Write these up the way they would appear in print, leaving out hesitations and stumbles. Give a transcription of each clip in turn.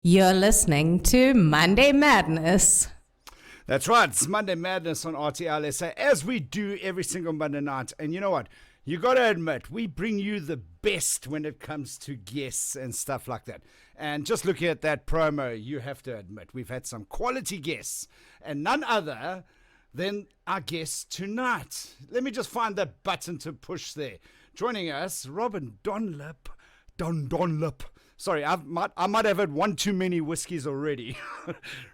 You're listening to Monday Madness. That's right. It's Monday Madness on RTLSA, as we do every single Monday night. And you know what? You got to admit, we bring you the best when it comes to guests and stuff like that. And just looking at that promo, you have to admit, we've had some quality guests. And none other than our guests tonight. Let me just find that button to push there. Joining us, Robyn Dunlop. Dunlop. Sorry, I might have had one too many whiskeys already.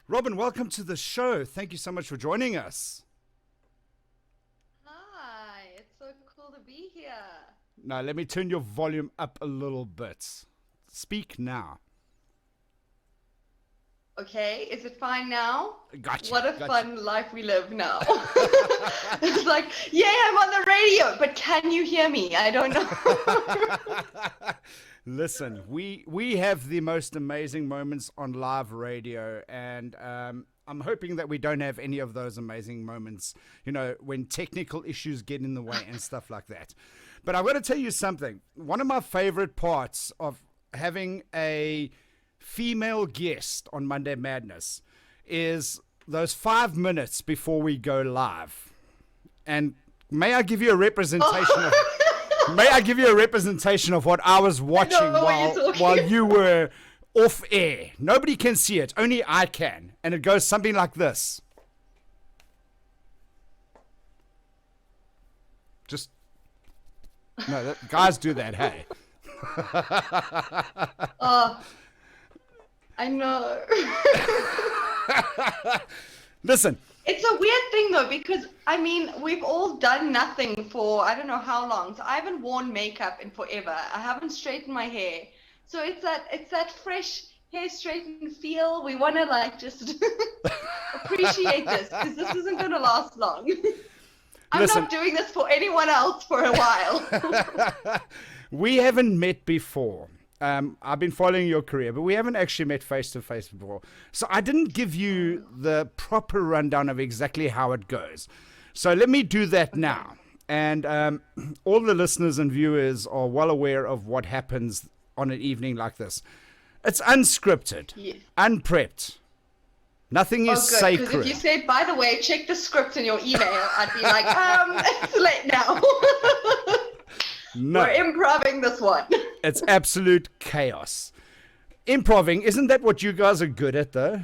Robyn, welcome to the show. Thank you so much for joining us. Hi, it's so cool to be here. Now, let me turn your volume up a little bit. Speak now. Okay, is it fine now? Gotcha. What a fun life we live now. It's like, yeah, I'm on the radio, but can you hear me? I don't know. Listen, we have the most amazing moments on live radio, and I'm hoping that we don't have any of those amazing moments, you know, when technical issues get in the way and stuff like that. But I've got to tell you something. One of my favorite parts of having a female guest on Monday Madness is those 5 minutes before we go live. And may I give you a representation of... May I give you a representation of what I was watching while you were off air? Nobody can see it. Only I can. And it goes something like this. Just... No, guys do that, hey. I know. Listen. It's a weird thing though, because I mean, we've all done nothing for I don't know how long. So I haven't worn makeup in forever. I haven't straightened my hair. So it's that fresh hair straightened feel. We want to like just appreciate this, because this isn't going to last long. I'm not doing this for anyone else for a while. We haven't met before. I've been following your career, but we haven't actually met face-to-face before. So I didn't give you the proper rundown of exactly how it goes. So let me do that now. And all the listeners and viewers are well aware of what happens on an evening like this. It's unscripted, unprepped. Nothing is sacred. Because if you say, by the way, check the script in your email, I'd be like, it's late now. No. We're improving this one. It's absolute chaos. Improving, isn't that what you guys are good at, though?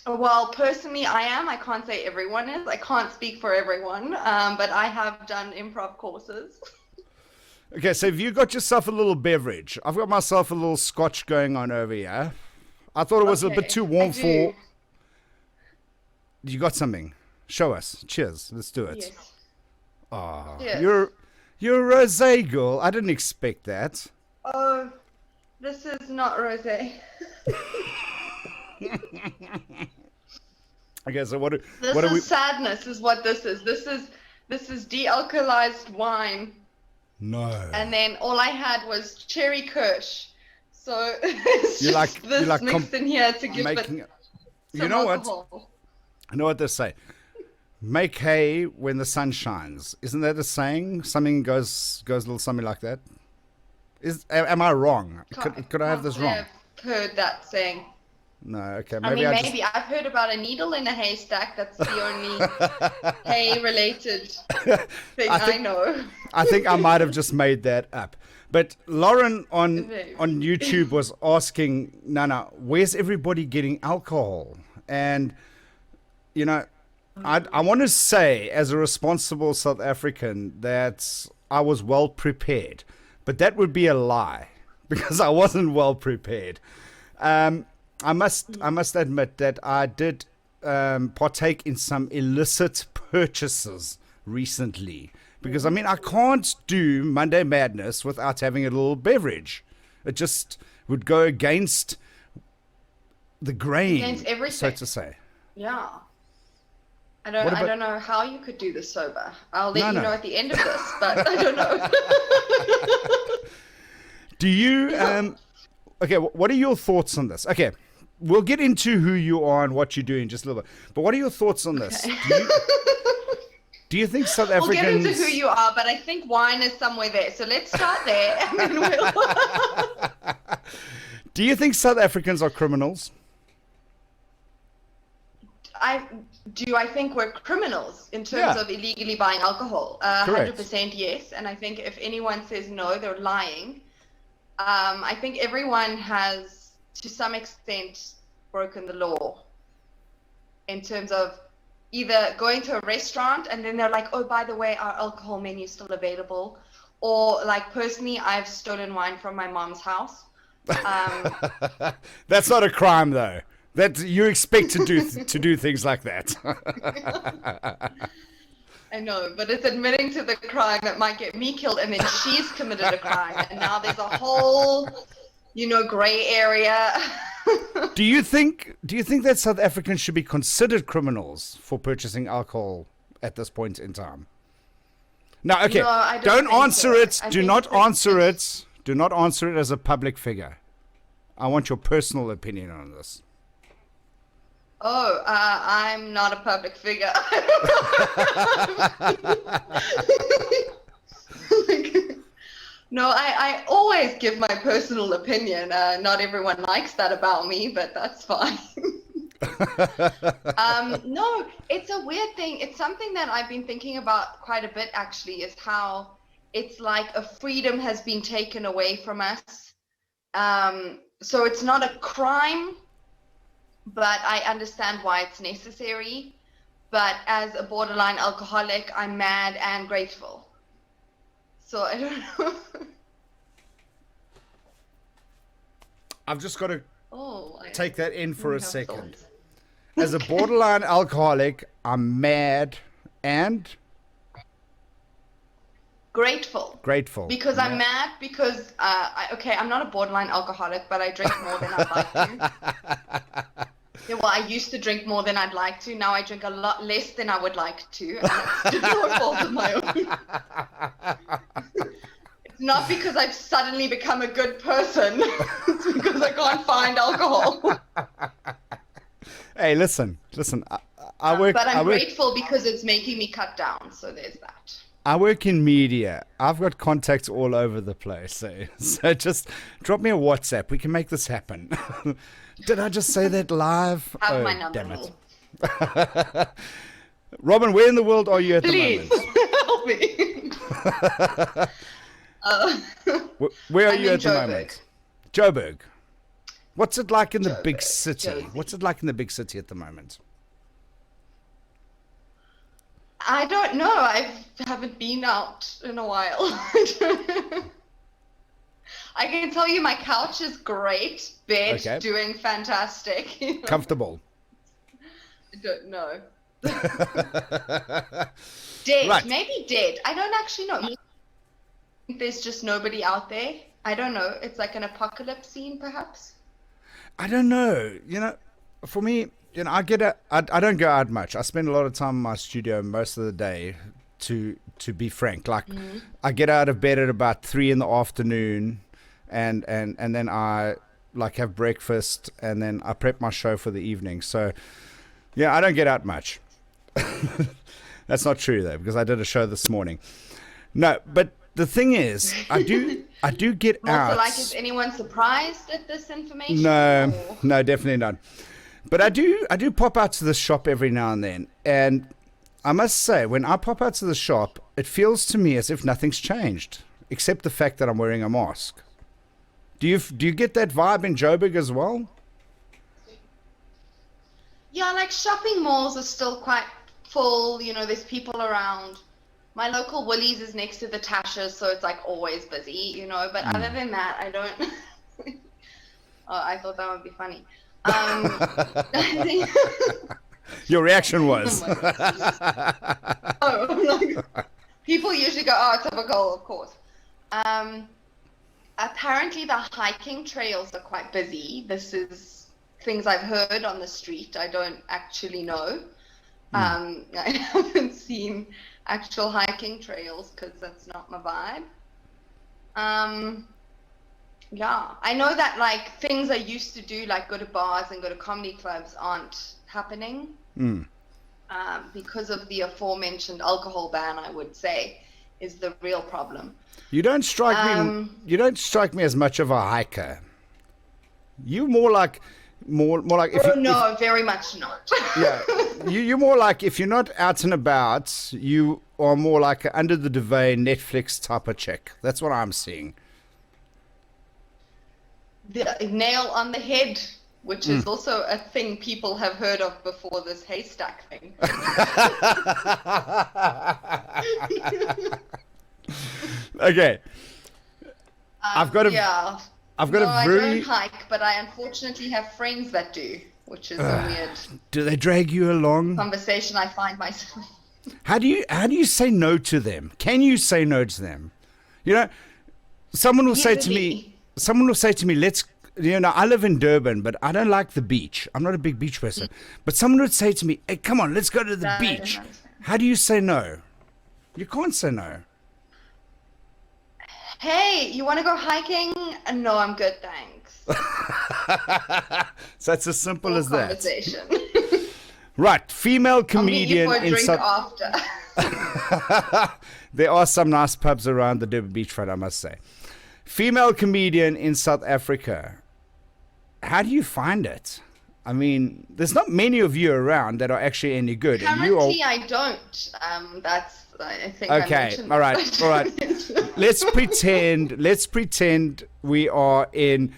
Well, personally, I am. I can't say everyone is. I can't speak for everyone, but I have done improv courses. Okay, so have you got yourself a little beverage? I've got myself a little scotch going on over here. I thought it was a bit too warm for... You got something? Show us. Cheers. Let's do it. Yes. Oh, Yes. You're a rosé girl. I didn't expect that. Oh, this is not rosé. Okay, so what This are we? Sadness is what this is. This is de-alkalized wine. No. And then all I had was cherry kirsch. So it's You just this mixed in here to give it some You know alcohol. what? I know what they say. Make hay when the sun shines. Isn't that a saying? Something goes a little something like that. Am I wrong? Could I have this wrong? I've heard that saying. No, okay. Maybe I've heard about a needle in a haystack. That's the only hay-related thing I know. I think I might have just made that up. But Lauren on YouTube was asking, Nana, where's everybody getting alcohol? And, you know, I want to say, as a responsible South African, that I was well prepared. But that would be a lie, because I wasn't well prepared. I must admit that I did partake in some illicit purchases recently. Because, I mean, I can't do Monday Madness without having a little beverage. It just would go against the grain, Against everything. so to say. Yeah. I don't know how you could do this sober. I'll let you know at the end of this, but I don't know. Do you, okay, what are your thoughts on this? Okay, we'll get into who you are and what you do in just a little bit. But what are your thoughts on this? Do you think South Africans... We'll get into who you are, but I think wine is somewhere there. So let's start there, and then we'll... Do you think South Africans are criminals? I think we're criminals in terms Yeah. of illegally buying alcohol. Correct. 100% yes. And I think if anyone says no, they're lying. I think everyone has, to some extent, broken the law in terms of either going to a restaurant and then they're like, oh, by the way, our alcohol menu is still available. Or like personally, I've stolen wine from my mom's house. That's not a crime, though. That you expect to do things like that. I know, but it's admitting to the crime that might get me killed, and then she's committed a crime, and now there's a whole, gray area. Do you think that South Africans should be considered criminals for purchasing alcohol at this point in time? No, okay. No, I don't think answer so. it. I Do think not that answer it. Do not answer it as a public figure. I want your personal opinion on this. Oh, I'm not a public figure. No, I always give my personal opinion. Not everyone likes that about me, but that's fine. No, it's a weird thing. It's something that I've been thinking about quite a bit, actually, is how it's like a freedom has been taken away from us. So it's not a crime, but I understand why it's necessary. But as a borderline alcoholic, I'm mad and grateful. So I don't know. I've just got to take that in for a second. Thoughts. As a borderline alcoholic, I'm mad and Grateful. Because Yeah. I'm mad because, I'm not a borderline alcoholic, but I drink more than I'd like to. Yeah, well, I used to drink more than I'd like to. Now I drink a lot less than I would like to. And it's no fault of my own. It's not because I've suddenly become a good person. It's because I can't find alcohol. Hey, listen. I work. But I I'm work, grateful because it's making me cut down. So there's that. I work in media. I've got contacts all over the place. So just drop me a WhatsApp. We can make this happen. Did I just say that live? Have my number. Damn it. Robyn, where in the world are you at Please, the moment? help me. Where are I'm you in at the moment? Joburg. What's it like in the big city? Joburg. What's it like in the big city at the moment? I don't know. I haven't been out in a while. I can tell you my couch is great. Bed Okay. doing fantastic. Comfortable. I don't know. Dead. Right. Maybe dead. I don't actually know. There's just nobody out there. I don't know. It's like an apocalypse scene, perhaps. I don't know. For me, I don't go out much. I spend a lot of time in my studio most of the day, to be frank. Like, I get out of bed at about 3 p.m, and then I like have breakfast, and then I prep my show for the evening. So, yeah, I don't get out much. That's not true though, because I did a show this morning. No, but the thing is, I do get out. Also, like, is anyone surprised at this information? No, or- no, definitely not. But I do pop out to the shop every now and then, and I must say, when I pop out to the shop, it feels to me as if nothing's changed, except the fact that I'm wearing a mask. Do you get that vibe in Joburg as well? Yeah, like shopping malls are still quite full. There's people around. My local Woolies is next to the Tasha, so it's like always busy. But other than that, I don't. Oh, I thought that would be funny. I think. Your reaction was. People usually go, "Oh, typical, of course." Apparently, the hiking trails are quite busy. This is things I've heard on the street. I don't actually know. I haven't seen actual hiking trails because that's not my vibe. Yeah, I know that like things I used to do, like go to bars and go to comedy clubs, aren't happening because of the aforementioned alcohol ban. I would say is the real problem. You don't strike me. You don't strike me as much of a hiker. You more like if Oh, you, no, very much not. yeah, you're more like if you're not out and about, you are more like a under the duvet Netflix type of chick. That's what I'm seeing. The nail on the head, which is also a thing people have heard of before this haystack thing. Okay, I've got a Yeah. I've got No, a I very. don't hike, but I unfortunately have friends that do, which is a weird Do they drag you along? conversation I find myself. How do you say no to them? Can you say no to them? You know, someone will say to me, let's, I live in Durban, but I don't like the beach. I'm not a big beach person. But someone would say to me, hey, come on, let's go to the No, I don't beach. understand. How do you say no? You can't say no. Hey, you want to go hiking? No, I'm good, thanks. So it's as simple Full as that. conversation. Right, female I'll meet you comedian for a in drink South. after. There are some nice pubs around the Durban beachfront, I must say. Female comedian in South Africa. How do you find it? I mean, there's not many of you around that are actually any good. And you are... Currently, I don't. I think I Okay, mentioned all right, that. all right. Let's pretend we are in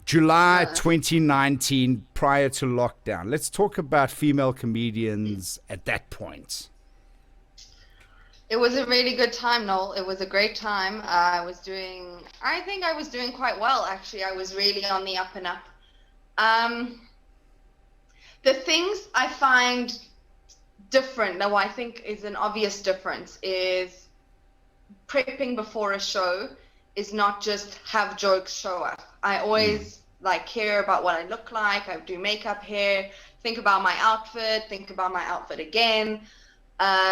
July 2019 prior to lockdown. Let's talk about female comedians at that point. It was a really good time, Noel. It was a great time. I think I was doing quite well, actually. I was really on the up and up. The things I find different, now I think is an obvious difference, is prepping before a show is not just have jokes show up. I always care about what I look like. I do makeup, hair, think about my outfit again.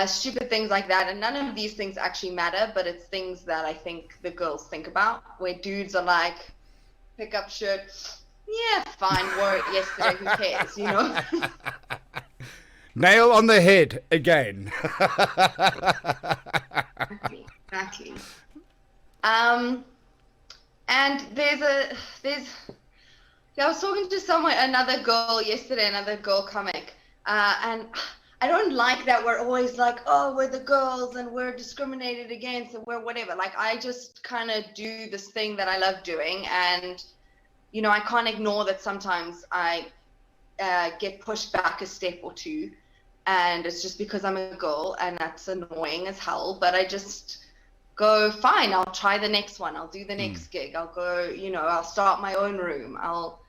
Stupid things like that, and none of these things actually matter, but it's things that I think the girls think about, where dudes are like, pick up shirt, yeah, fine, wore it yesterday, who cares, you know? Nail on the head again. Exactly. And I was talking to another girl comic, and I don't like that we're always like, oh, we're the girls and we're discriminated against and we're whatever. Like, I just kind of do this thing that I love doing, and, I can't ignore that sometimes I get pushed back a step or two, and it's just because I'm a girl, and that's annoying as hell, but I just go, fine, I'll try the next one. I'll do the next gig. I'll go, I'll start my own room. I'll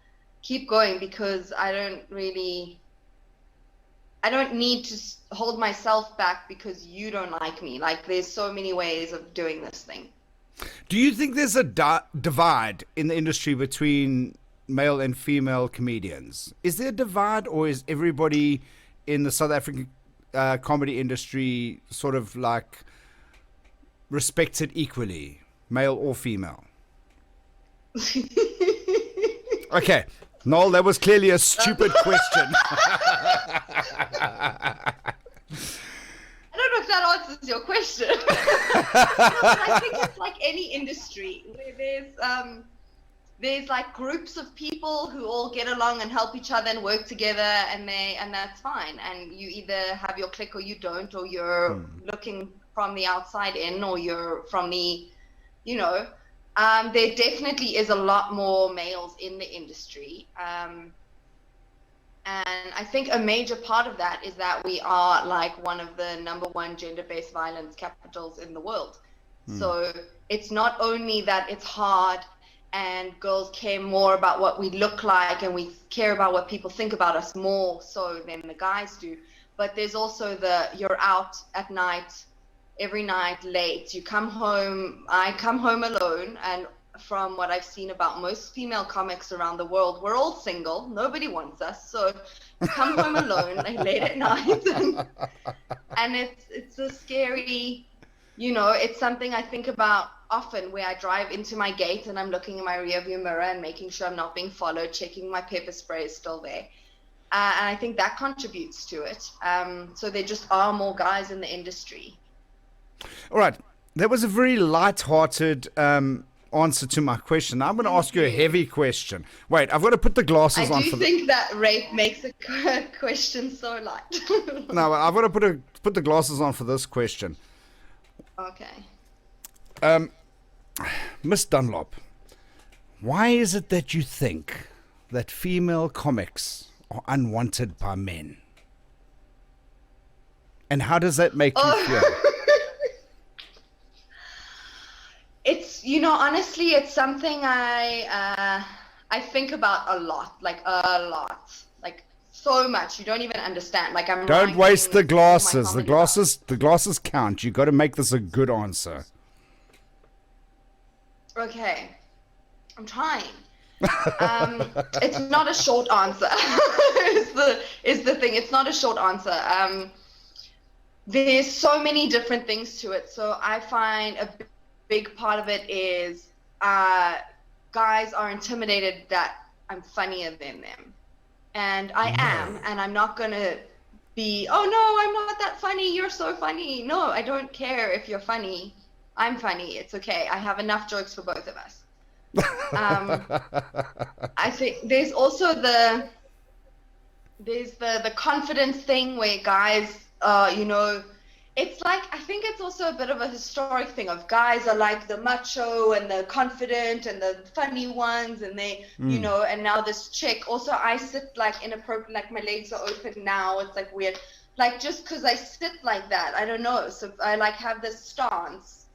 keep going, because I don't need to hold myself back because you don't like me. Like, there's so many ways of doing this thing. Do you think there's a divide in the industry between male and female comedians? Is there a divide, or is everybody in the South African comedy industry sort of like respected equally, male or female? Okay, Noel, that was clearly a stupid question. I don't know if that answers your question. I think it's like any industry where there's like groups of people who all get along and help each other and work together, and that's fine. And you either have your clique or you don't, or you're looking from the outside in, or you're from the, there definitely is a lot more males in the industry. And I think a major part of that is that we are like one of the #1 gender-based violence capitals in the world. So it's not only that it's hard and girls care more about what we look like, and we care about what people think about us more so than the guys do, but there's also you're out at night, every night late, you come home, I come home alone, and from what I've seen about most female comics around the world, we're all single, nobody wants us, so you come home alone late at night, and it's a scary, it's something I think about often, where I drive into my gate and I'm looking in my rearview mirror and making sure I'm not being followed, checking my pepper spray is still there. And I think that contributes to it. So there just are more guys in the industry. All right. That was a very light-hearted answer to my question. I'm going to ask you a heavy question. Wait, I've got to put the glasses on. I do think that rape makes a question so light. No, I've got to put the glasses on for this question. Okay. Miss Dunlop, why is it that you think that female comics are unwanted by men? And how does that make you feel? It's, honestly, it's something I think about a lot, like so much. You don't even understand. Like Don't waste the glasses. The glasses count. You got to make this a good answer. Okay, I'm trying. It's not a short answer. is the thing. It's not a short answer. There's so many different things to it. So I find a big part of it is guys are intimidated that I'm funnier than them. And I am, and I'm not going to be, oh no, I'm not that funny, you're so funny. No, I don't care if you're funny. I'm funny, it's okay. I have enough jokes for both of us. I think there's also the confidence thing where guys, it's like, I think it's also a bit of a historic thing of guys are like the macho and the confident and the funny ones, and they, and now this chick, also I sit like inappropriate, like my legs are open now, it's like weird, like just because I sit like that, I don't know, so I like have this stance,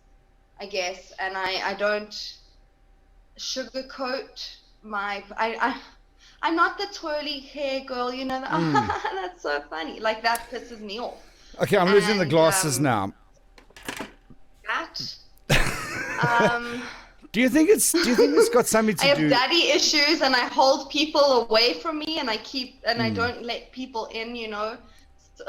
I guess, and I don't sugarcoat I'm not the twirly hair girl, that's so funny, like that pisses me off. Okay, I'm losing the glasses now. Do you think it's got something to do? I have daddy issues, and I hold people away from me, and I don't let people in, So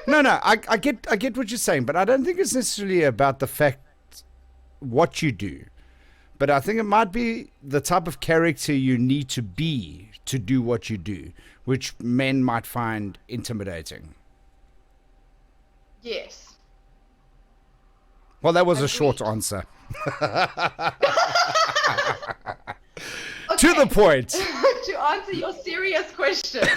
No, I get what you're saying, but I don't think it's necessarily about the fact what you do. But I think it might be the type of character you need to be to do what you do, which men might find intimidating. Yes. Well, that was a short answer. To the point. To answer your serious question,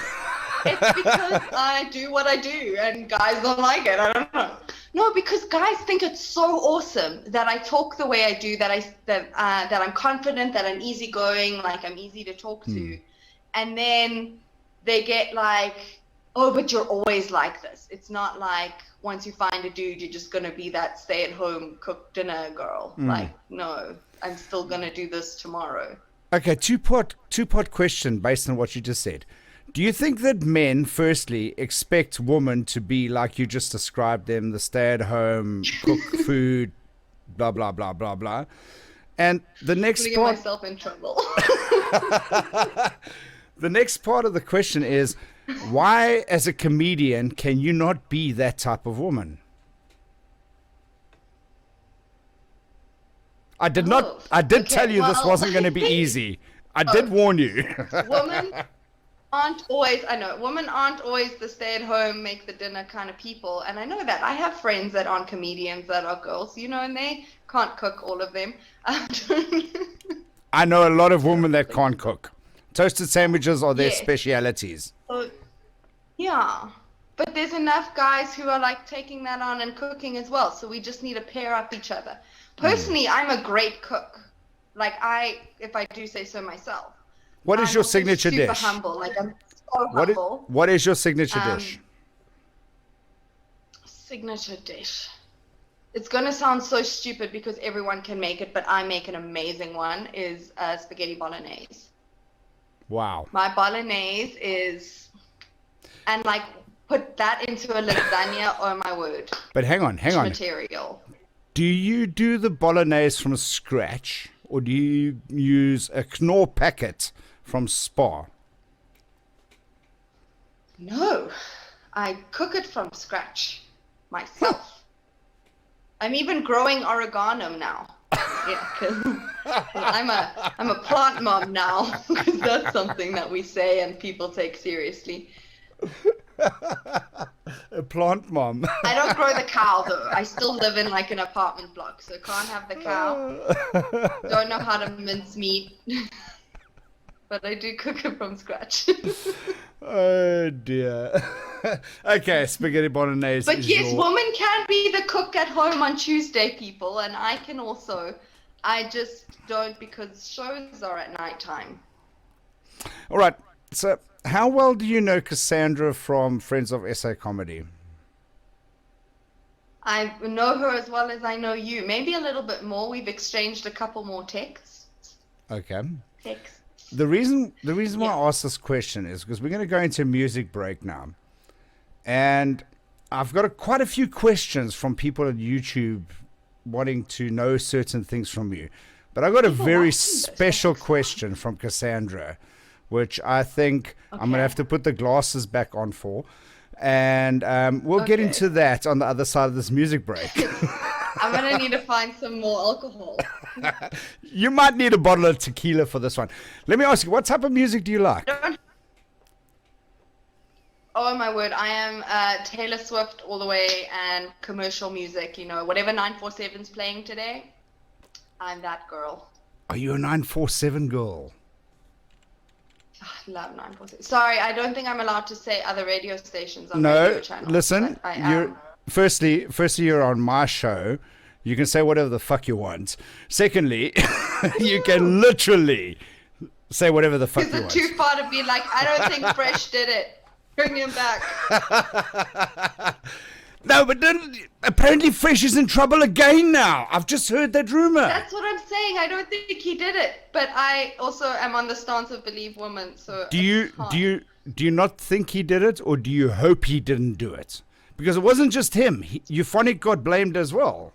it's because I do what I do, and guys don't like it. I don't know. No, because guys think it's so awesome that I talk the way I do, that I'm confident, that I'm easygoing, like I'm easy to talk to, and then they get like, oh, but you're always like this. It's not like once you find a dude, you're just gonna be that stay-at-home cook dinner girl. Like, no, I'm still gonna do this tomorrow. Okay, two-part question based on what you just said. Do you think that men, firstly, expect women to be like you just described them, the stay-at-home, cook food, blah, blah, blah, blah, blah? And the next I'm part... get myself in trouble. The next part of the question is, why, as a comedian, can you not be that type of woman? I did tell you this wasn't going to be easy. I did warn you. Women aren't always the stay-at-home, make the dinner kind of people. And I know that. I have friends that aren't comedians that are girls, and they can't cook, all of them. I know a lot of women that can't cook. Toasted sandwiches are their specialities. Yeah. But there's enough guys who are like taking that on and cooking as well. So we just need to pair up each other. Personally, I'm a great cook. Like if I do say so myself. What is your signature super dish? Humble. Like I'm so humble. What is your signature dish? Signature dish. It's gonna sound so stupid because everyone can make it, but I make an amazing one. Is spaghetti bolognese. Wow. My bolognese is, and like put that into a lasagna. Oh my word. But hang on. Material. Do you do the bolognese from scratch, or do you use a Knorr packet from Spar? No, I cook it from scratch myself. I'm even growing oregano now. Yeah, because I'm a plant mom now, because that's something that we say and people take seriously. A plant mom. I don't grow the cow though. I still live in like an apartment block, so can't have the cow. Don't know how to mince meat, but I do cook it from scratch. Oh dear. Okay, spaghetti bolognese. But yes, women can be the cook at home on Tuesday, people, and I can also. I just don't because shows are at night time. All right. So, how well do you know Cassandra from Friends of SA Comedy? I know her as well as I know you. Maybe a little bit more. We've exchanged a couple more texts. Okay. Texts. The reason why I asked this question is because we're going to go into a music break now. And I've got quite a few questions from people on YouTube wanting to know certain things from you. But I got a very special question from Cassandra, which I think I'm going to have to put the glasses back on for. And we'll get into that on the other side of this music break. I'm going to need to find some more alcohol. You might need a bottle of tequila for this one. Let me ask you, what type of music do you like? Oh my word, I am Taylor Swift all the way and commercial music, you know, whatever 947's playing today, I'm that girl. Are you a 947 girl? I love 947. Sorry, I don't think I'm allowed to say other radio stations on radio channels. No, listen, you're firstly you're on my show. You can say whatever the fuck you want. Secondly, you can literally say whatever the fuck you want. Is it too far to be like, I don't think Fresh did it. Bring him back. No, but then apparently Fresh is in trouble again now. I've just heard that rumor. That's what I'm saying. I don't think he did it. But I also am on the stance of believe women. So do you not think he did it, or do you hope he didn't do it? Because it wasn't just him. Euphonic got blamed as well.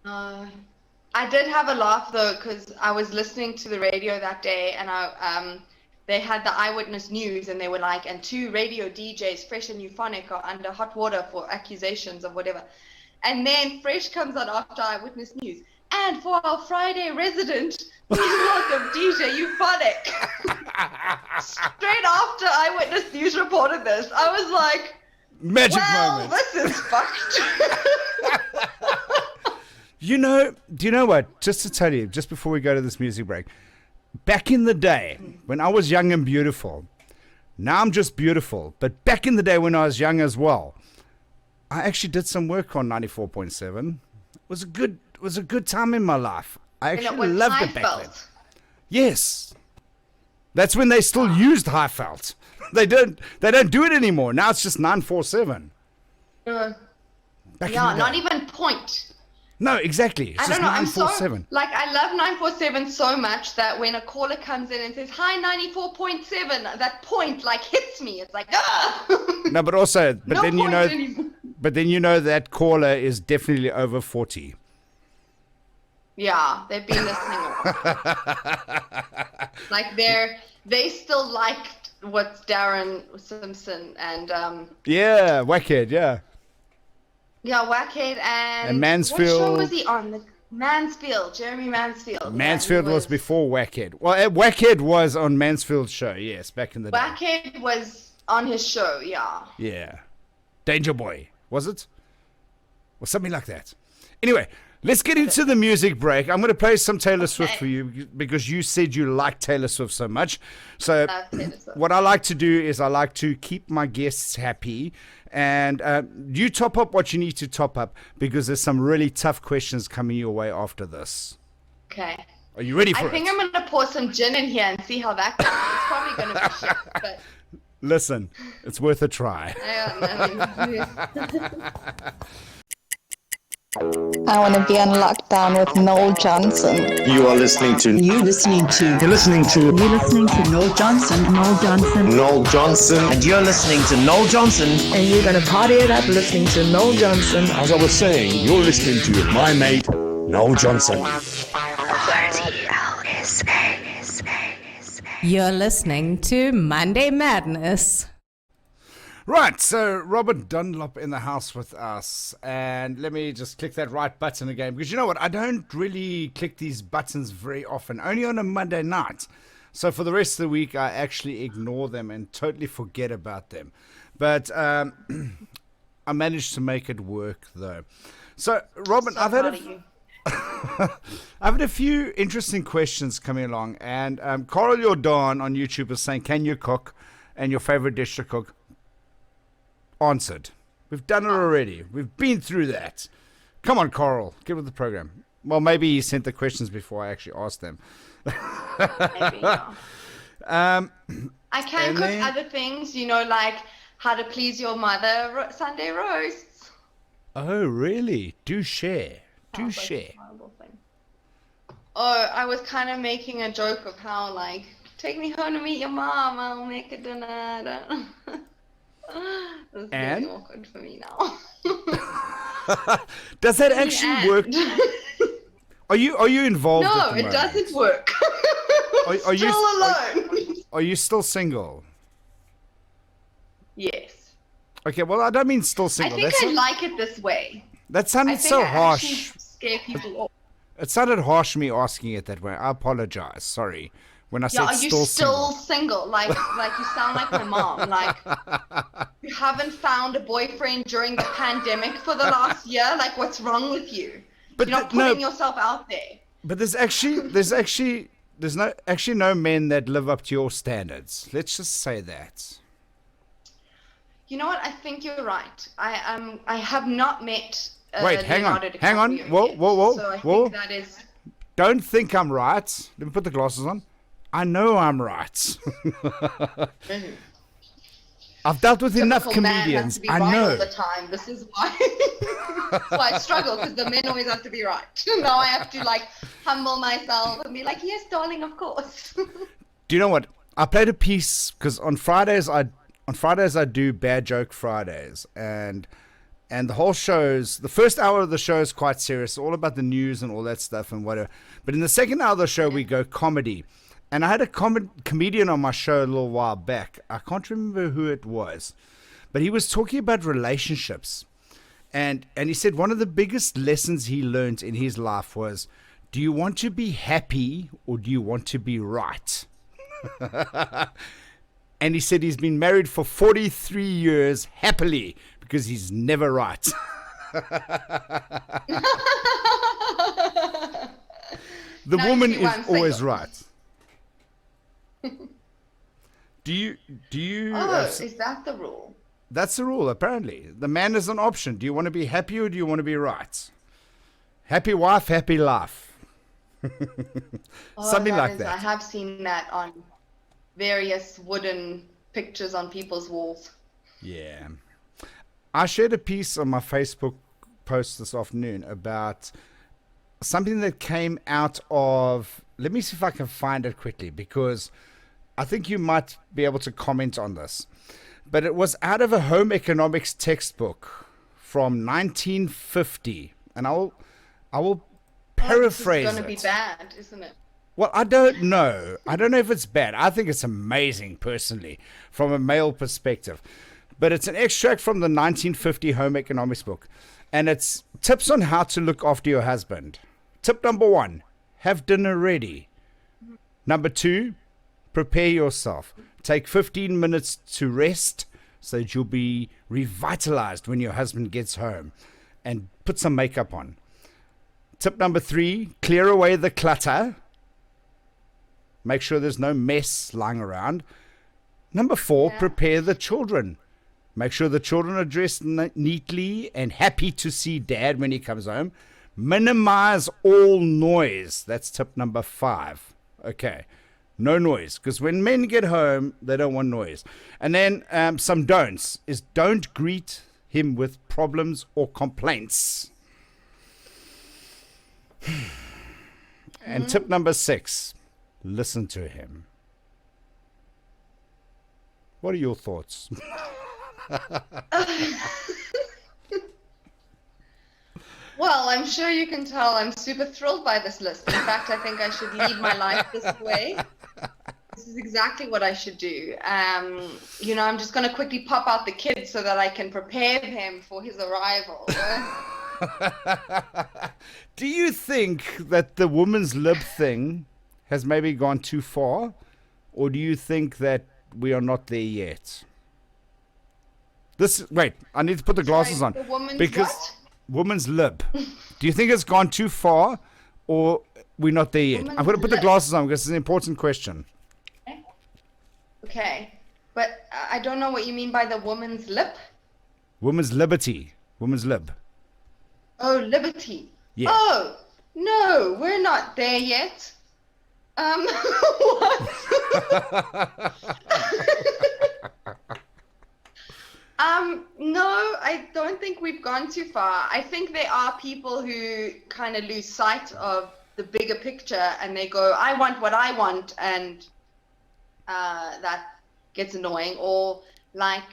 I did have a laugh though, because I was listening to the radio that day, and they had the Eyewitness News, and they were like, and 2 radio DJs, Fresh and Euphonic, are under hot water for accusations of whatever. And then Fresh comes on after Eyewitness News. And for our Friday resident, please welcome DJ Euphonic. Straight after Eyewitness News reported this, I was like, magic moment. This is fucked. Do you know what? Just to tell you, just before we go to this music break, back in the day, when I was young and beautiful, now I'm just beautiful, but back in the day when I was young as well, I actually did some work on 94.7. It was a good time in my life. I actually loved it back then. Yes. That's when they still used Highveld. They don't do it anymore. Now it's just 947. Not even point. No, exactly. It's I just don't know. 947. I love 947 so much that when a caller comes in and says, hi, 94.7, that point hits me. It's like, ah! No, but also, then you know that caller is definitely over 40. Yeah, they've been listening a lot. They still liked what's Darren Simpson and yeah, Wackhead, yeah. Yeah, Wackhead and Mansfield. What show was he on? Mansfield, Jeremy Mansfield. Mansfield was before Wackhead. Well, Wackhead was on Mansfield's show, yes, back in the day. Wackhead was on his show, yeah. Yeah. Danger Boy, was it? Or something like that. Anyway, let's get into the music break. I'm going to play some Taylor Swift for you because you said you like Taylor Swift so much. So what I like to do is I like to keep my guests happy. And you top up what you need to top up because there's some really tough questions coming your way after this. Okay. Are you ready for it? I think I'm going to pour some gin in here and see how that goes. It's probably going to be shit, but... Listen, it's worth a try. I want to be on lockdown with Noel Johnson. You're listening to Noel Johnson. And you're listening to Noel Johnson. And you're going to party it up listening to Noel Johnson. As I was saying, you're listening to my mate, Noel Johnson. You're listening to Monday Madness. Right, so Robyn Dunlop in the house with us, and let me just click that right button again, because you know what, I don't really click these buttons very often, only on a Monday night. So for the rest of the week, I actually ignore them and totally forget about them. But I managed to make it work though. So, Robyn, So I've proud of you. had a few interesting questions coming along, and Coral Jordan on YouTube is saying, "Can you cook?" and your favorite dish to cook. Answered. We've done it already. We've been through that. Come on, Coral, get with the program. Well, maybe he sent the questions before I actually asked them. Maybe, yeah. I can cook other things, like how to please your mother, Sunday roasts. Oh, really? Do share. Sounds like a horrible thing. Oh, I was kind of making a joke of how, take me home to meet your mom, I'll make a dinner. This is And? really awkward for me now. Does that actually work? Are you involved? No, at the it moment? doesn't work. Are you Still alone. Are you still single? Yes. Okay, well, I don't mean still I single. think I like it this way. That I sounded think so I harsh. actually scare people off. It sounded harsh me asking it that way. I apologize. Sorry. When I Yeah, said are you still still single. single? Like you sound like my mom. Like you haven't found a boyfriend during the pandemic for the last year. Like what's wrong with you? But You're not putting yourself out there. But there's no men that live up to your standards. Let's just say that. You know what? I think you're right. I have not met. Wait, hang on. Leonardo Hang on. DiCaprio Whoa, yet. whoa, whoa, So I whoa. think that is. Don't think I'm right. Let me put the glasses on. I know I'm right. I've dealt with enough Typical man has comedians. to be I right know. all the time. This is why. That's why I struggle because the men always have to be right. Now I have to humble myself and be like, yes, darling, of course. Do you know what? I played a piece because on Fridays I do Bad Joke Fridays, and the whole the first hour of the show is quite serious, all about the news and all that stuff and whatever. But in the second hour of the show we go comedy, and I had a comedian on my show a little while back. I can't remember who it was, but he was talking about relationships, and he said one of the biggest lessons he learned in his life was, do you want to be happy or do you want to be right? And he said he's been married for 43 years happily because he's never right. The Now woman you see why is I'm always single. right. Do you Is that the rule? that's the rule apparently. The man is an option. Do you want to be happy or do you want to be right? Happy wife, happy life. Something like that. I have seen that on various wooden pictures on people's walls. Yeah. I shared a piece on my Facebook post this afternoon about something that came out of, let me see if I can find it quickly because I think you might be able to comment on this. But it was out of a home economics textbook from 1950. And I will paraphrase It's going to be it. bad, isn't it? Well, I don't know. I don't know if it's bad. I think it's amazing, personally, from a male perspective. But it's an extract from the 1950 home economics book. And it's tips on how to look after your husband. Tip number 1, have dinner ready. Number 2, prepare yourself. Take 15 minutes to rest so that you'll be revitalized when your husband gets home. And put some makeup on. Tip number 3, clear away the clutter. Make sure there's no mess lying around. Number 4, prepare the children. Make sure the children are dressed neatly and happy to see dad when he comes home. Minimize all noise. That's tip number 5. Okay. No noise. Because when men get home, they don't want noise. And then some don'ts is don't greet him with problems or complaints. And tip number 6, listen to him. What are your thoughts? Well, I'm sure you can tell I'm super thrilled by this list. In fact, I think I should lead my life this way. This is exactly what I should do. I'm just going to quickly pop out the kids so that I can prepare him for his arrival. Do you think that the woman's lib thing has maybe gone too far? Or do you think that we are not there yet? Wait, I need to put the glasses on. The woman's because what? woman's lib. Do you think it's gone too far or we're not there yet? I'm going to put the glasses on because it's an important question. Okay. But I don't know what you mean by the woman's lip. Woman's liberty. Woman's lib. Oh, liberty. Yeah. Oh, no, we're not there yet. What? No, I don't think we've gone too far. I think there are people who kind of lose sight of the bigger picture and they go, I want what I want, and that gets annoying. Or like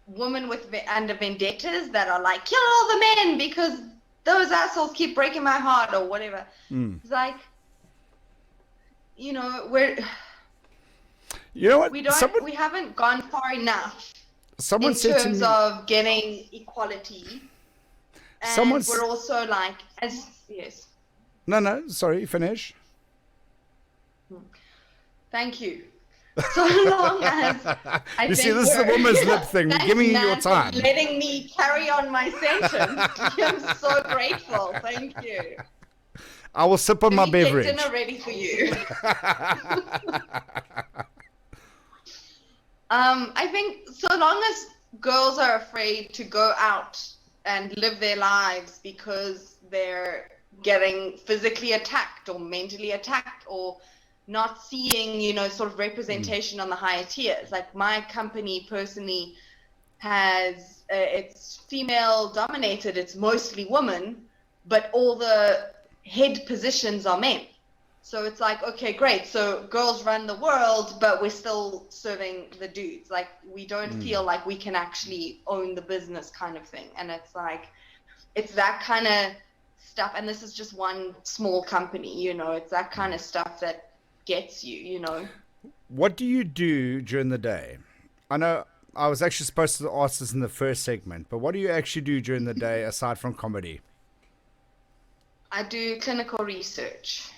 women under vendettas that are like, kill all the men because those assholes keep breaking my heart or whatever. It's like, you know, You know what? we haven't gone far enough Someone in said to terms me, of getting equality. And we're also like, yes. No, sorry, finish. Thank you. So long as I You see, this is the woman's lip thing. We're giving you your time. Letting me carry on my sentence. I'm so grateful. Thank you. I will sip on my beverage. Get dinner ready for you. I think so long as girls are afraid to go out and live their lives because they're getting physically attacked or mentally attacked or not seeing, you know, sort of representation on the higher tiers. Like my company personally has, it's female dominated, it's mostly women, but all the head positions are men. So it's like, okay, great. So girls run the world, but we're still serving the dudes. Like we don't feel like we can actually own the business kind of thing. And it's like, it's that kind of stuff. And this is just one small company, you know, it's that kind of stuff that gets you, you know. What do you do during the day? I know I was actually supposed to ask this in the first segment, but what do you actually do during the day aside from comedy? I do clinical research.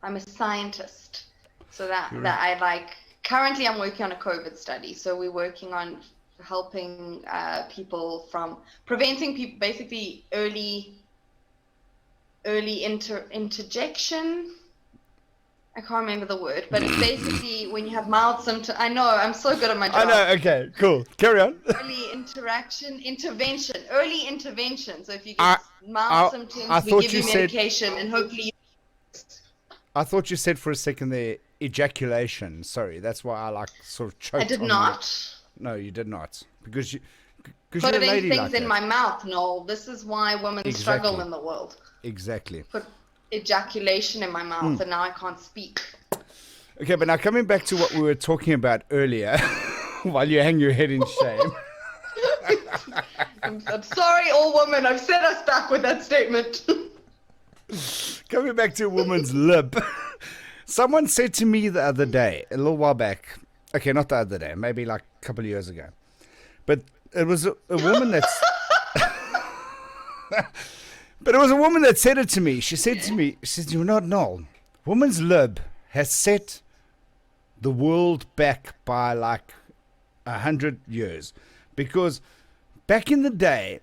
I'm a scientist, so that I like. Currently, I'm working on a COVID study. So we're working on helping people from preventing people, basically early interjection. I can't remember the word, but it's basically when you have mild symptoms. I know, I'm so good at my job. I know. Okay, cool. Carry on. Early intervention. So if you get mild symptoms, we give you medication, and hopefully. I thought you said for a second there ejaculation. Sorry, that's why I like sort of choked. I did not. No, you did not, because you're a Putting lady things like in that. my mouth, Noel. This is why women struggle in the world. Exactly. Put ejaculation in my mouth, and now I can't speak. Okay, but now coming back to what we were talking about earlier, while you hang your head in shame. I'm sorry, all women. I've set us back with that statement. Coming back to a woman's lip. Someone said to me the other day, a little while back, okay, not the other day, maybe like a couple of years ago, but it was a woman that's... But it was a woman that said it to me. She said to me, she said, "You're not Noel. Woman's lib has set the world back by like 100 years. Because back in the day,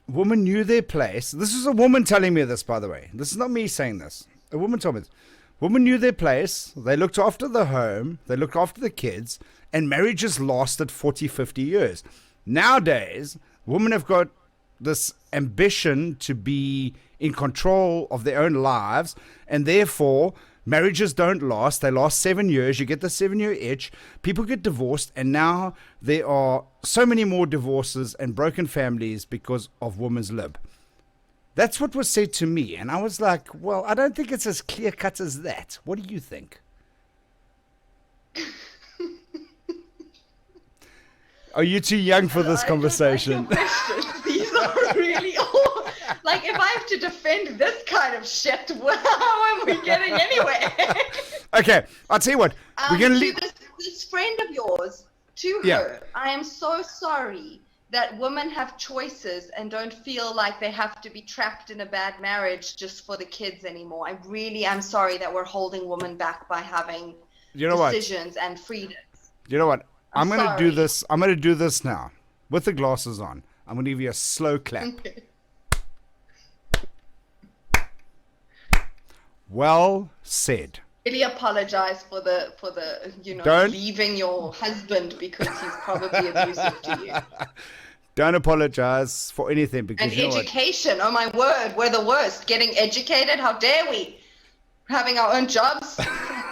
women knew their place." This is a woman telling me this, by the way. This is not me saying this. A woman told me this. Women knew their place. They looked after the home. They looked after the kids. And marriages lasted 40, 50 years. Nowadays, women have got this ambition to be in control of their own lives, and therefore marriages don't last. They last 7 years. You get the 7-year itch. People get divorced, and now there are so many more divorces and broken families because of women's lib. That's what was said to me, and I was like, well, I don't think it's as clear cut as that. What do you think? Are you too young for this conversation? These are really all. Like, if I have to defend this kind of shit, how am we getting anywhere? Okay, I'll tell you what. We're gonna leave this friend of yours. To her, I am so sorry that women have choices and don't feel like they have to be trapped in a bad marriage just for the kids anymore. I really am sorry that we're holding women back by having decisions and freedoms. You know what? I'm going to do this. I'm going to do this now. with the glasses on. I'm going to give you a slow clap. Okay. Well said. Really apologize for the Don't- leaving your husband because he's probably abusive to you. Don't apologize for anything because And you know what? education, oh my word, we're the worst. Getting educated, how dare we? Having our own jobs,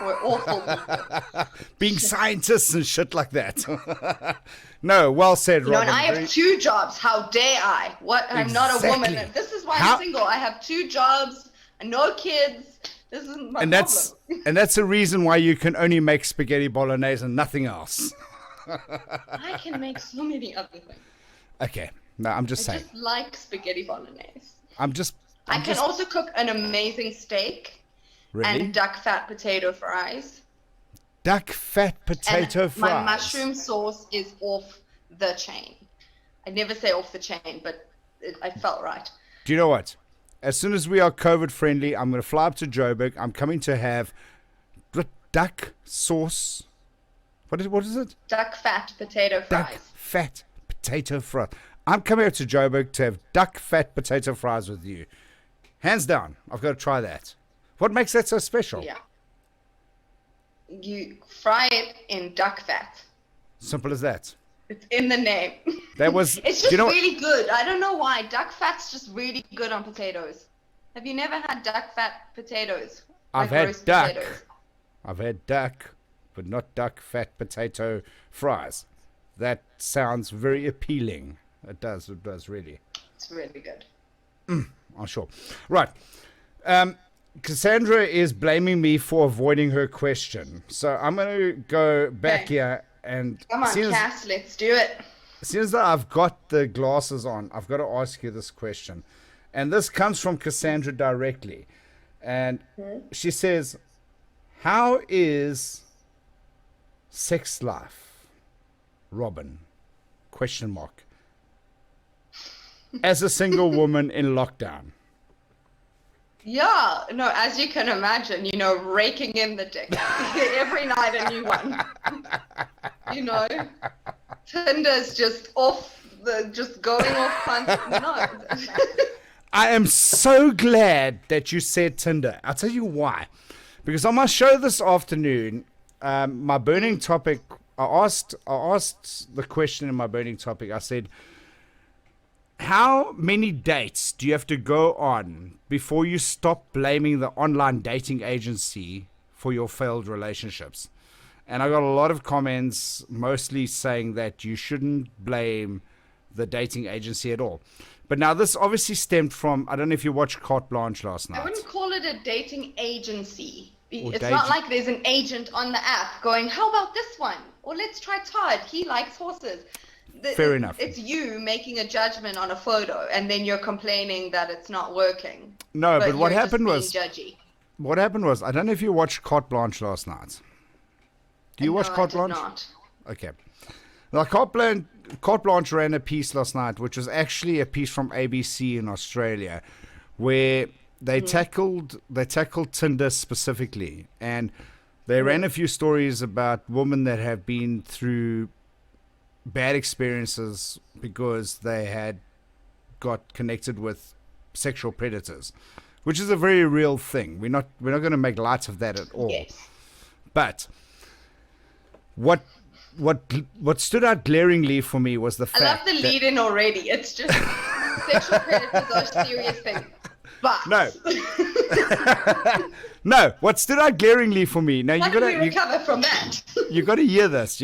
we're awful people. Being scientists and shit like that. No, well said, You know, Robyn. and I have 2 jobs. How dare I? What? I'm not a woman. Exactly. This is why How- I'm single. I have 2 jobs and no kids. This isn't my and problem. that's the reason why you can only make spaghetti bolognese and nothing else. I can make so many other things. Okay. No, I'm just I saying. just like spaghetti bolognese. I'm just I can also cook an amazing steak really and duck fat potato fries. duck fat potato And fries. my mushroom sauce is off the chain. I never say off the chain, but I felt right. Do you know what? As soon as we are COVID friendly, I'm going to fly up to Joburg. I'm coming to have duck sauce. What is it? Duck fat potato Duck fries. fat potato fries. I'm coming up to Joburg to have duck fat potato fries with you. Hands down, I've got to try that. What makes that so special? Yeah. You fry it in duck fat. Simple as that. It's in the name. That was. It's just you know what? really good. I don't know why. Duck fat's just really good on potatoes. Have you never had duck fat potatoes? I've Like had roast duck. potatoes? I've had duck, but not duck fat potato fries. That sounds very appealing. It does really. It's really good. I'm sure. Right. Cassandra is blaming me for avoiding her question. So I'm going to go back Okay. here and Come on, seeing as, Cass, let's do it. seeing as though I've got the glasses on, I've got to ask you this question. And this comes from Cassandra directly. And she says, how is sex life, Robyn? Question mark. As a single woman in lockdown. Yeah, no, as you can imagine, raking in the dick. Every night a new one. Tinder's just just going off constantly. No. I am so glad that you said Tinder. I'll tell you why. Because on my show this afternoon, my burning topic, I asked the question in my burning topic. I said, how many dates do you have to go on before you stop blaming the online dating agency for your failed relationships? And I got a lot of comments, mostly saying that you shouldn't blame the dating agency at all. But now this obviously stemmed from, I don't know if you watched Carte Blanche last night. I wouldn't call it a dating agency. Or It's dating- not like there's an agent on the app going, how about this one? Or let's try Todd. He likes horses. Fair enough. It's you making a judgment on a photo, and then you're complaining that it's not working. No, but what you're just happened being was, judgy. I don't know if you watched Carte Blanche last night. Do you watch No, I Carte did Blanche? not. Okay. Now, Carte Blanche ran a piece last night, which was actually a piece from ABC in Australia, where they tackled Tinder specifically, and they ran a few stories about women that have been through bad experiences because they had got connected with sexual predators, which is a very real thing. We're not going to make light of that at all. Yes. But what stood out glaringly for me was the I fact love the that, lead in already. It's just sexual predators are a serious thing. But No. No, what stood out glaringly for me. Now how do we recover from that? you got to hear this.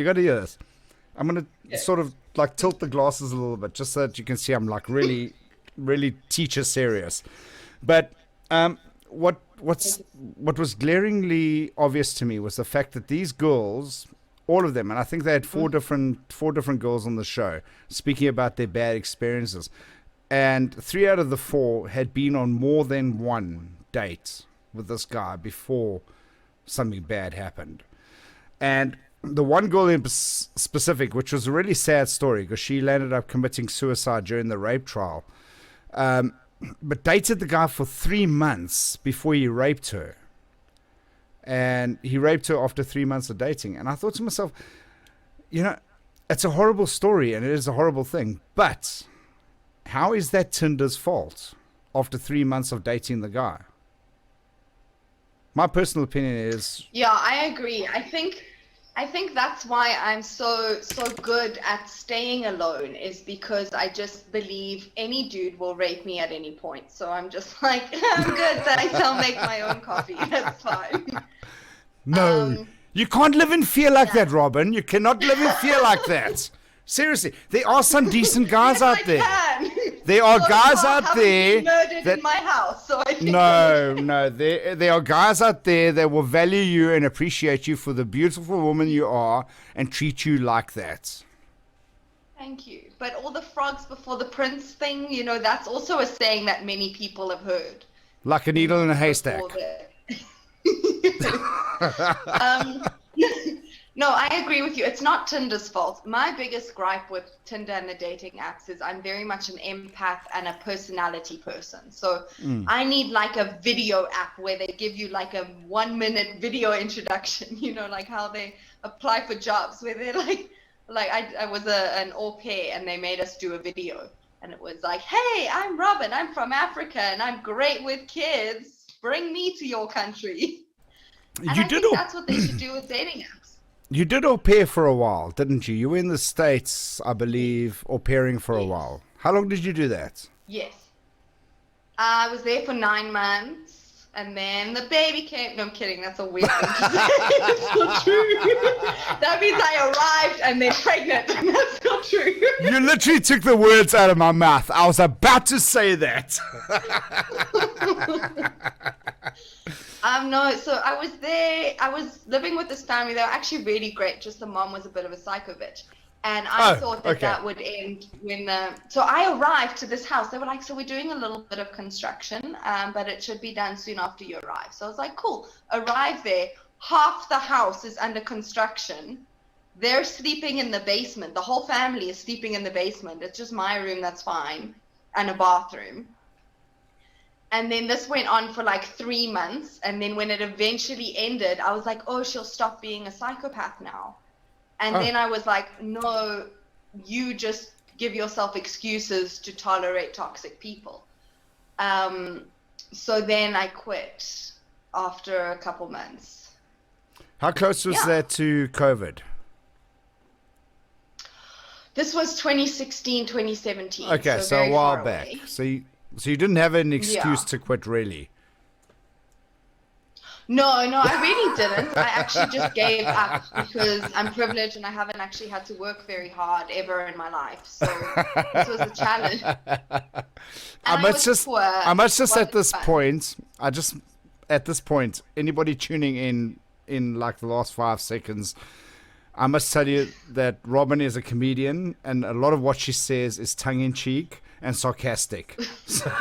I'm going to sort of like tilt the glasses a little bit just so that you can see I'm like really really teacher serious. But what was glaringly obvious to me was the fact that these girls, all of them, and I think they had four different girls on the show speaking about their bad experiences, and 3 out of the 4 had been on more than one date with this guy before something bad happened. And the one girl in specific, which was a really sad story because she landed up committing suicide during the rape trial, but dated the guy for 3 months before he raped her. And he raped her after 3 months of dating. And I thought to myself, it's a horrible story and it is a horrible thing. But how is that Tinder's fault after 3 months of dating the guy? My personal opinion is... Yeah, I agree. I think that's why I'm so good at staying alone, is because I just believe any dude will rape me at any point. So I'm just like, I'm good, thanks, I'll make my own coffee. That's fine. No, you can't live in fear like that, Robyn. You cannot live in fear like that. Seriously, there are some decent guys out there. There are guys out there that in my house, so I think no, there are guys out there that will value you and appreciate you for the beautiful woman you are and treat you like that. Thank you. But all the frogs before the prince thing, you know, that's also a saying that many people have heard. Like a needle in a haystack. No, I agree with you. It's not Tinder's fault. My biggest gripe with Tinder and the dating apps is I'm very much an empath and a personality person. So I need like a video app where they give you like a 1-minute video introduction, you know, like how they apply for jobs, where they're like I was an au pair and they made us do a video. And it was like, hey, I'm Robyn. I'm from Africa and I'm great with kids. Bring me to your country. And I think that's what they should do with dating apps. You did au pair for a while, didn't you? You were in the States, I believe, au pairing for a while. How long did you do that? Yes. I was there for 9 months, and then the baby came. No, I'm kidding. That's a weird thing to say. It's not true. That means I arrived and they're pregnant, and that's not true. You literally took the words out of my mouth. I was about to say that. No, so I was there, I was living with this family. They were actually really great, just the mom was a bit of a psycho bitch. And I thought that that would end when so I arrived to this house. They were like, so we're doing a little bit of construction, but it should be done soon after you arrive. So I was like, cool. Arrive there, half the house is under construction. They're sleeping in the basement. The whole family is sleeping in the basement. It's just my room, that's fine, and a bathroom. And then this went on for like 3 months. And then when it eventually ended, I was like, oh, she'll stop being a psychopath now. And then I was like, no, you just give yourself excuses to tolerate toxic people. So then I quit after a couple months. How close was that to COVID? This was 2016, 2017. Okay, so a while back. So you didn't have an excuse to quit, really? No, I really didn't. I actually just gave up because I'm privileged and I haven't actually had to work very hard ever in my life. So this was a challenge. I must just at this point, anybody tuning in like the last 5 seconds, I must tell you that Robyn is a comedian and a lot of what she says is tongue-in-cheek and sarcastic. So,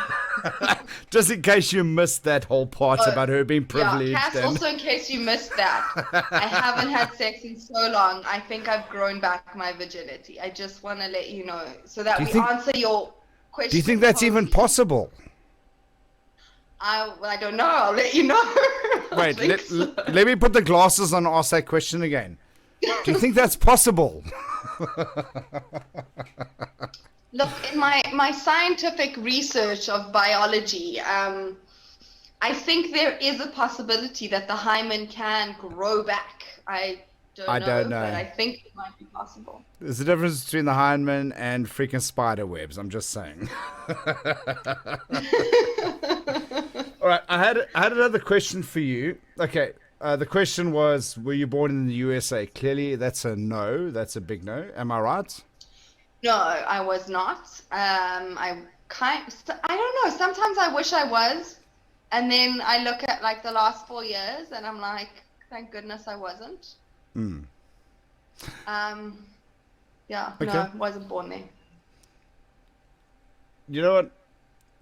just in case you missed that whole part about her being privileged. Yeah, Cass, also in case you missed that, I haven't had sex in so long. I think I've grown back my virginity. I just want to let you know so that answer your question. Do you think that's even possible? I don't know. I'll let you know. Wait, let me put the glasses on and ask that question again. Do you think that's possible? Look, in my scientific research of biology, I think there is a possibility that the hymen can grow back. I don't know, but I think it might be possible. There's a difference between the hymen and freaking spider webs, I'm just saying. All right, I had another question for you. Okay, the question was, were you born in the USA? Clearly, that's a no. That's a big no. Am I right? No, I was not. I don't know. Sometimes I wish I was, and then I look at like the last 4 years, and I'm like, thank goodness I wasn't. Yeah, okay. No, I wasn't born there. You know what?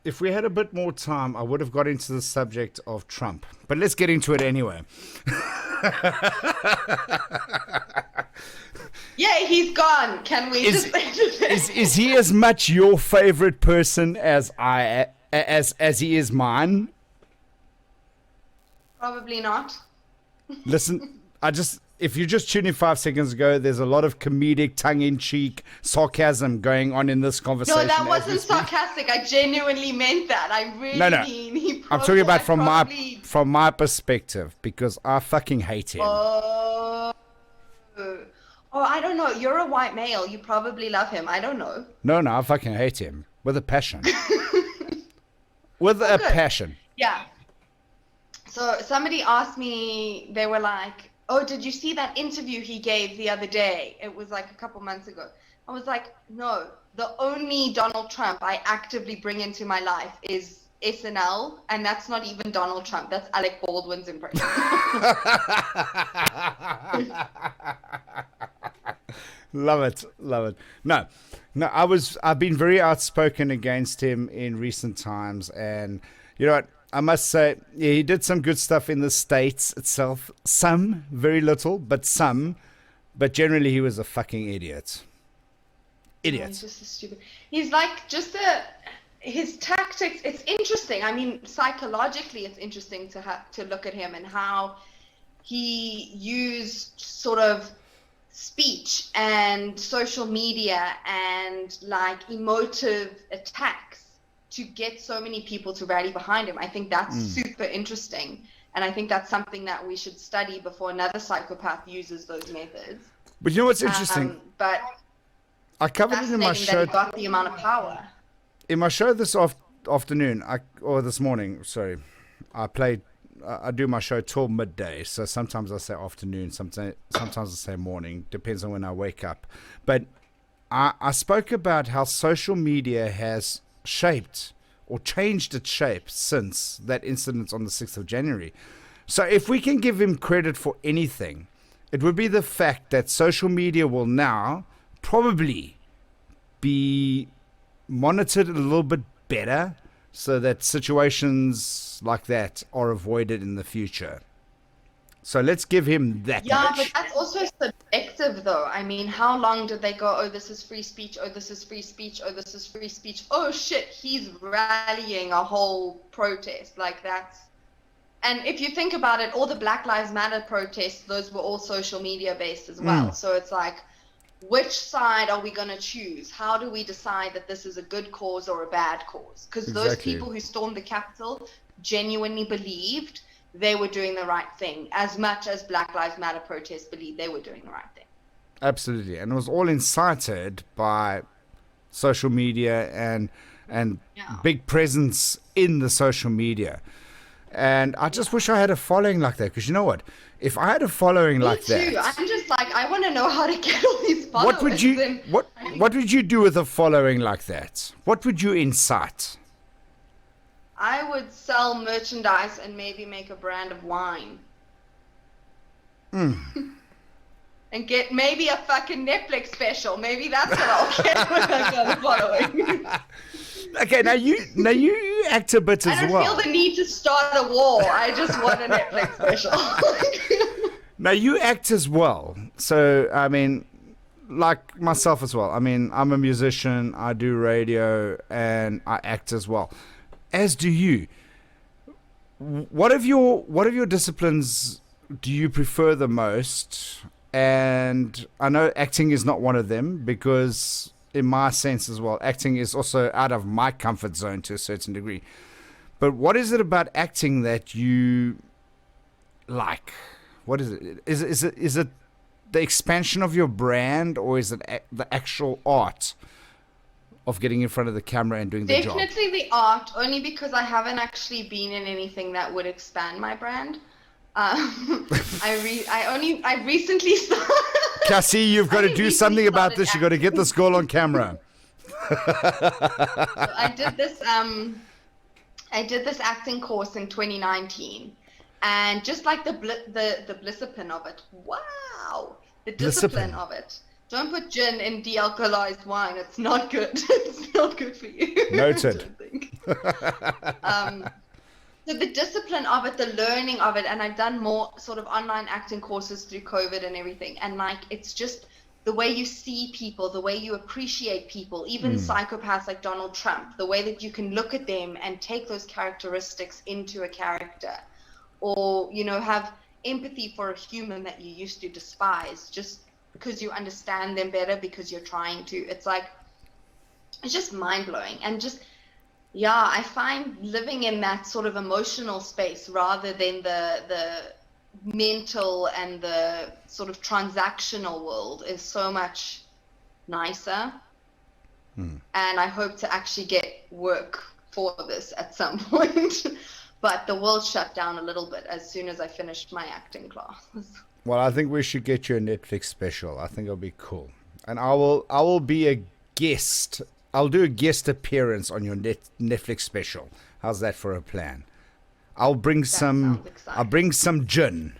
If we had a bit more time, I would have got into the subject of Trump. But let's get into it anyway. Yeah, he's gone. Can we just is he as much your favorite person as he is mine? Probably not. Listen, if you just tuned in 5 seconds ago, there's a lot of comedic, tongue-in-cheek sarcasm going on in this conversation. No, that as we wasn't speak. sarcastic. I genuinely meant that. I really No. mean he I'm talking about probably- from my perspective, because I fucking hate him. Oh, I don't know. You're a white male. You probably love him. I don't know. No, I fucking hate him with a passion. With a good. passion. Yeah. So somebody asked me, they were like, oh, did you see that interview he gave the other day? It was like a couple months ago. I was like, no, the only Donald Trump I actively bring into my life is SNL, and that's not even Donald Trump. That's Alec Baldwin's impression. Love it. No, I've been very outspoken against him in recent times, and you know what? I must say, yeah, he did some good stuff in the States itself. Some, very little, but some. But generally, he was a fucking idiot. He's just a stupid. He's like his tactics. It's interesting. I mean, psychologically, it's interesting to look at him and how he used sort of speech and social media and like emotive attacks to get so many people to rally behind him. I think that's super interesting. And I think that's something that we should study before another psychopath uses those methods. But you know what's interesting? But I covered it in my show. that he got the amount of power. In my show this afternoon, or this morning, sorry, I do my show till midday. So sometimes I say afternoon, sometimes I say morning, depends on when I wake up. But I spoke about how social media has shaped or changed its shape since that incident on the 6th of January. So if we can give him credit for anything, it would be the fact that social media will now probably be monitored a little bit better so that situations like that are avoided in the future. So let's give him that much. But that's also subjective, though. I mean, how long did they go, oh, this is free speech, oh, this is free speech, oh, this is free speech, oh, shit, he's rallying a whole protest. Like, that's... And if you think about it, all the Black Lives Matter protests, those were all social media based as well. So it's like, which side are we going to choose? How do we decide that this is a good cause or a bad cause? Because those people who stormed the Capitol genuinely believed they were doing the right thing, as much as Black Lives Matter protests believed they were doing the right thing. Absolutely. And it was all incited by social media and big presence in the social media. And I just wish I had a following like that, because you know what? If I had a following like that... Me too. I'm just like, I want to know how to get all these followers. What would you do with a following like that? What would you incite? I would sell merchandise and maybe make a brand of wine. And get maybe a fucking Netflix special. Maybe that's what I'll get with that kind of following. Okay, now you act a bit as well. I don't feel the need to start a war. I just want a Netflix special. Now you act as well. So, I mean, like myself as well. I mean, I'm a musician, I do radio, and I act as well. As do you. What of your disciplines do you prefer the most? And I know acting is not one of them, because in my sense as well, acting is also out of my comfort zone to a certain degree. But what is it about acting that you like? What is it? Is it the expansion of your brand, or is it the actual art of getting in front of the camera and doing the job? Definitely the art, only because I haven't actually been in anything that would expand my brand. I recently started. Cassie, you've got to do something about this. You've got to get this girl on camera. So I did this acting course in 2019, and just like the discipline of it. Wow, the discipline of it. Don't put gin in de-alcoholized wine. It's not good. It's not good for you. Noted. So the discipline of it, the learning of it, and I've done more sort of online acting courses through COVID and everything. And like, it's just the way you see people, the way you appreciate people, even psychopaths like Donald Trump, the way that you can look at them and take those characteristics into a character, or, you know, have empathy for a human that you used to despise just because you understand them better because you're trying to. It's like, it's just mind-blowing. And just, yeah, I find living in that sort of emotional space rather than the mental and the sort of transactional world is so much nicer. And I hope to actually get work for this at some point. But the world shut down a little bit as soon as I finished my acting classes. Well, I think we should get you a Netflix special. I think it'll be cool. And I will be a guest. I'll do a guest appearance on your Netflix special. How's that for a plan? I'll bring some gin.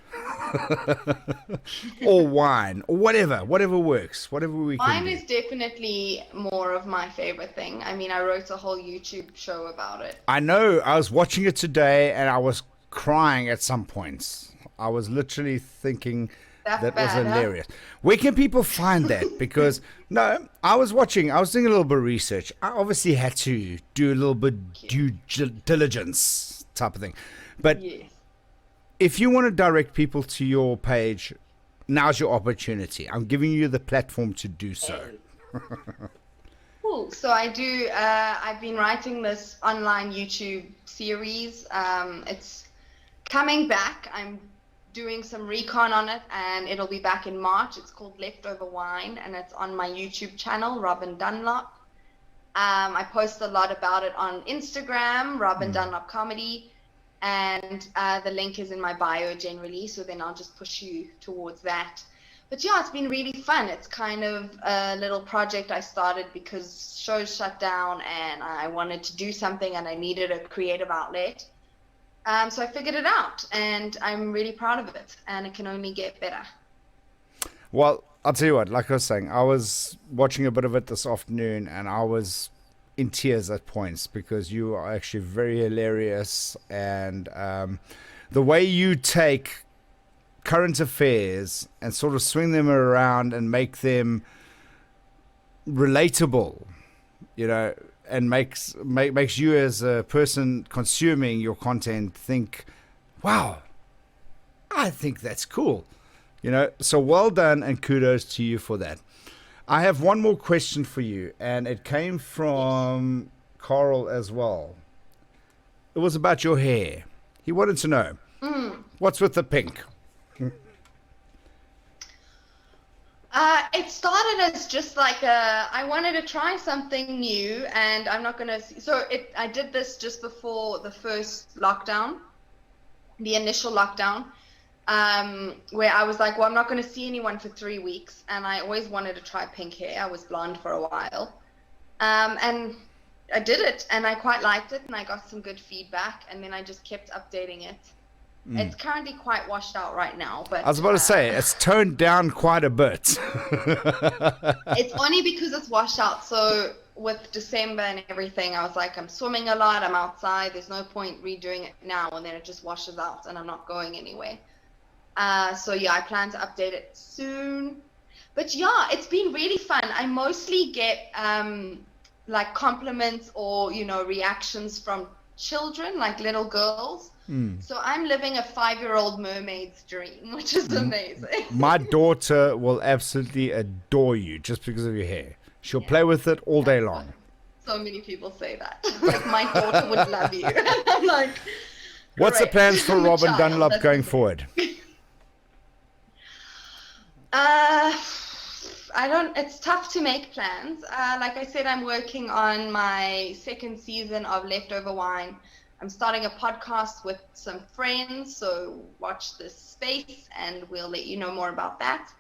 Or wine, or whatever works, whatever we can Wine do. is definitely more of my favorite thing. I mean, I wrote a whole YouTube show about it. I know. I was watching it today and I was crying at some points. I was literally thinking that was hilarious. Where can people find that? Because I was doing a little bit of research. I obviously had to do a little bit due diligence type of thing. But Yes. if you want to direct people to your page, now's your opportunity. I'm giving you the platform to do so. Cool. So I do. I've been writing this online YouTube series. It's coming back. I'm doing some recon on it, and it'll be back in March. It's called Leftover Wine, and it's on my YouTube channel, Robyn Dunlop. I post a lot about it on Instagram, Robyn Dunlop Comedy, and the link is in my bio generally. So then I'll just push you towards that. But yeah, it's been really fun. It's kind of a little project I started because shows shut down and I wanted to do something and I needed a creative outlet. So I figured it out and I'm really proud of it and it can only get better. Well, I'll tell you what, like I was saying, I was watching a bit of it this afternoon and I was in tears at points because you are actually very hilarious, and the way you take current affairs and sort of swing them around and make them relatable, and makes you as a person consuming your content think, wow, I think that's cool. So well done and kudos to you for that. I have one more question for you, and it came from Carl as well. It was about your hair. He wanted to know, what's with the pink? It started as just like I wanted to try something new, and I'm not gonna. I did this just before the first lockdown, the initial lockdown, where I was like, well, I'm not gonna see anyone for 3 weeks, and I always wanted to try pink hair. I was blonde for a while, and I did it, and I quite liked it, and I got some good feedback, and then I just kept updating it. It's currently quite washed out right now, but I was about to say, it's toned down quite a bit. It's only because it's washed out. So with December and everything, I was like, I'm swimming a lot, I'm outside, there's no point redoing it now, and then it just washes out and I'm not going anywhere. So yeah, I plan to update it soon. But yeah, it's been really fun. I mostly get like compliments or, reactions from children, like little girls. So I'm living a 5-year-old mermaid's dream, which is amazing. My daughter will absolutely adore you just because of your hair. She'll play with it all day long. So many people say that. Like, my daughter would love you. I'm like, what's the great. plans for I'm a Robyn child, Dunlop that's going okay. forward? It's tough to make plans. Like I said, I'm working on my second season of Leftover Wine. I'm starting a podcast with some friends, so watch this space and we'll let you know more about that.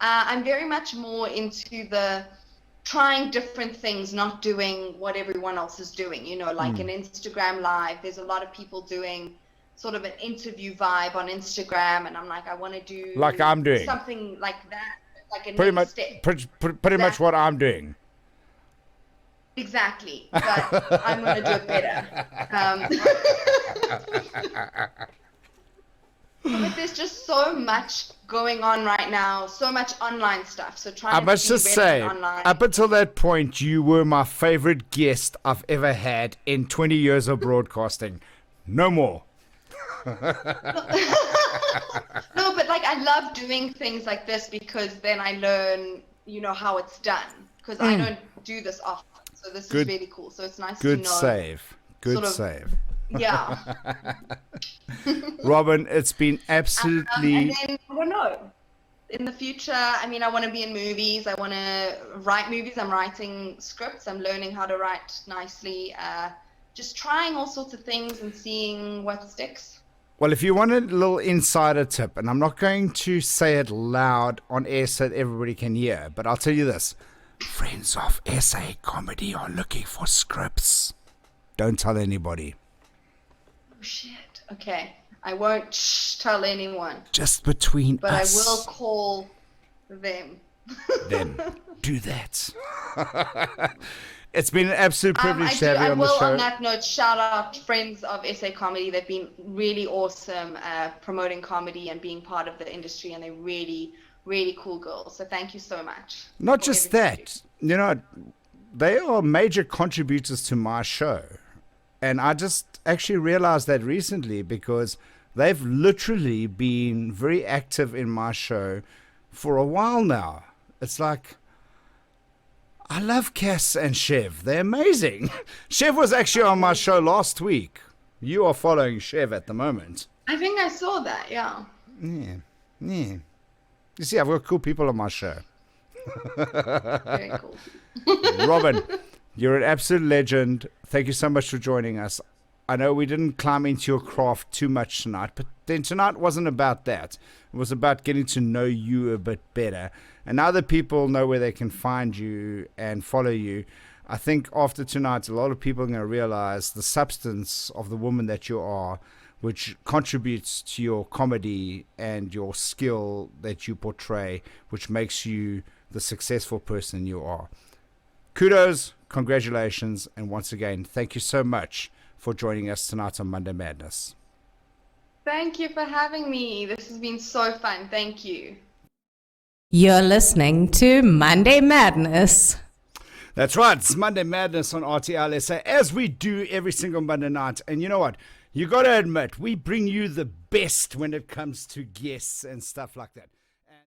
I'm very much more into the trying different things, not doing what everyone else is doing, like an Instagram live. There's a lot of people doing sort of an interview vibe on Instagram, and I'm like, I want to do like I'm doing something like that, like a pretty next much, step. pretty much what I'm doing. Exactly, but I'm going to do it better. But there's just so much going on right now, so much online stuff. So I must to be just say, online. up until that point, you were my favorite guest I've ever had in 20 years of broadcasting. No more. No, but like I love doing things like this because then I learn, how it's done. Because I don't do this often, so this is really cool. So it's nice to know. Good save. Good save. Yeah. Robyn, it's been absolutely. And then I don't know. In the future, I want to be in movies. I want to write movies. I'm writing scripts. I'm learning how to write nicely. Just trying all sorts of things and seeing what sticks. Well, if you want a little insider tip, and I'm not going to say it loud on air so that everybody can hear, but I'll tell you this. Friends of SA Comedy are looking for scripts. Don't tell anybody. Oh, shit. Okay. I won't tell anyone. Just between but us. But I will call them. Then do that. It's been an absolute privilege to have you on the show. On that note, shout out friends of SA Comedy. They've been really awesome promoting comedy and being part of the industry, and they're really, really cool girls. So thank you so much. Not just that, they are major contributors to my show. And I just actually realized that recently because they've literally been very active in my show for a while now. It's like, I love Cass and Chev. They're amazing. Chev was actually on my show last week. You are following Chev at the moment. I think I saw that, yeah. Yeah. You see, I've got cool people on my show. Very cool. Robyn, you're an absolute legend. Thank you so much for joining us. I know we didn't climb into your craft too much tonight, but then tonight wasn't about that. It was about getting to know you a bit better. And now that people know where they can find you and follow you, I think after tonight, a lot of people are going to realize the substance of the woman that you are, which contributes to your comedy and your skill that you portray, which makes you the successful person you are. Kudos, congratulations, and once again, thank you so much for joining us tonight on Monday Madness. Thank you for having me. This has been so fun. Thank you. You're listening to Monday Madness. That's right. It's Monday Madness on RTL SA, as we do every single Monday night. And you know what? You got to admit, we bring you the best when it comes to guests and stuff like that.